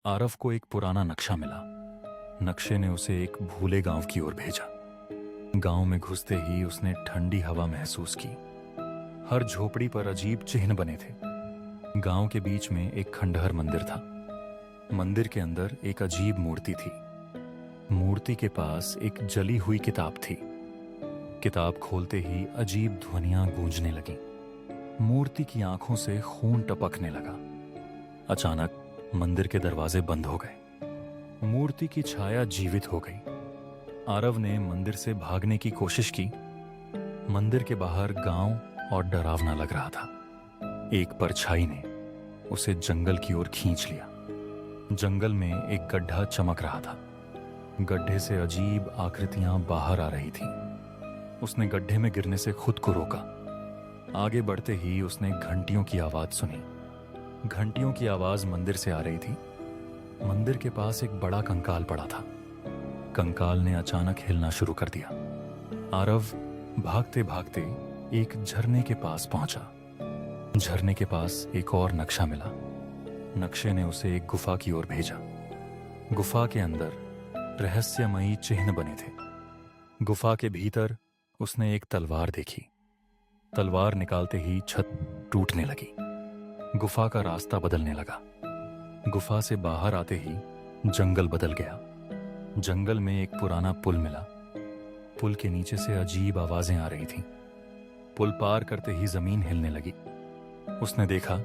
आरव को एक पुराना नक्शा मिला। नक्शे ने उसे एक भूले गांव की ओर भेजा। गांव में घुसते ही उसने ठंडी हवा महसूस की। हर झोपड़ी पर अजीब चिन्ह बने थे। गांव के बीच में एक खंडहर मंदिर था। मंदिर के अंदर एक अजीब मूर्ति थी। मूर्ति के पास एक जली हुई किताब थी। किताब खोलते ही अजीब ध्वनियां गूंजने लगीं। मूर्ति की आंखों से खून टपकने लगा। अचानक मंदिर के दरवाजे बंद हो गए। मूर्ति की छाया जीवित हो गई। आरव ने मंदिर से भागने की कोशिश की। मंदिर के बाहर गांव और डरावना लग रहा था। एक परछाई ने उसे जंगल की ओर खींच लिया। जंगल में एक गड्ढा चमक रहा था। गड्ढे से अजीब आकृतियां बाहर आ रही थीं। उसने गड्ढे में गिरने से खुद को रोका। आगे बढ़ते ही उसने घंटियों की आवाज सुनी। घंटियों की आवाज मंदिर से आ रही थी। मंदिर के पास एक बड़ा कंकाल पड़ा था। कंकाल ने अचानक हिलना शुरू कर दिया। आरव भागते भागते एक झरने के पास पहुंचा। झरने के पास एक और नक्शा मिला। नक्शे ने उसे एक गुफा की ओर भेजा। गुफा के अंदर रहस्यमयी चिन्ह बने थे। गुफा के भीतर उसने एक तलवार देखी। तलवार निकालते ही छत टूटने लगी। गुफा का रास्ता बदलने लगा। गुफा से बाहर आते ही जंगल बदल गया। जंगल में एक पुराना पुल मिला। पुल के नीचे से अजीब आवाजें आ रही थीं। पुल पार करते ही जमीन हिलने लगी। उसने देखा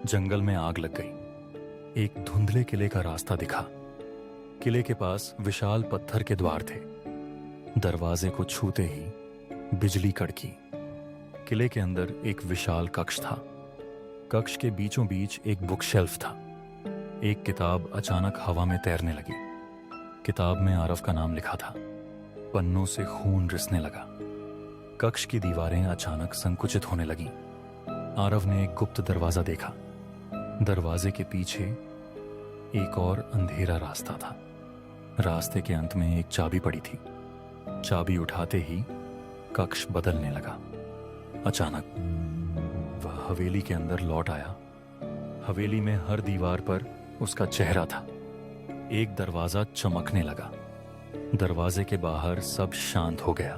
जंगल में आग लग गई। एक धुंधले किले का रास्ता दिखा। किले के पास विशाल पत्थर के द्वार थे। दरवाजे को छूते ही बिजली कड़की। किले के अंदर एक विशाल कक्ष था। कक्ष के बीचों बीच एक बुक शेल्फ था। एक किताब अचानक हवा में तैरने लगी। किताब में आरव का नाम लिखा था। पन्नों से खून रिसने लगा। कक्ष की दीवारें अचानक संकुचित होने लगीं। आरव ने एक गुप्त दरवाजा देखा। दरवाजे के पीछे एक और अंधेरा रास्ता था। रास्ते के अंत में एक चाबी पड़ी थी। चाबी उठाते ही कक्ष बदलने लगा। अचानक वह हवेली के अंदर लौट आया। हवेली में हर दीवार पर उसका चेहरा था। एक दरवाजा चमकने लगा। दरवाजे के बाहर सब शांत हो गया।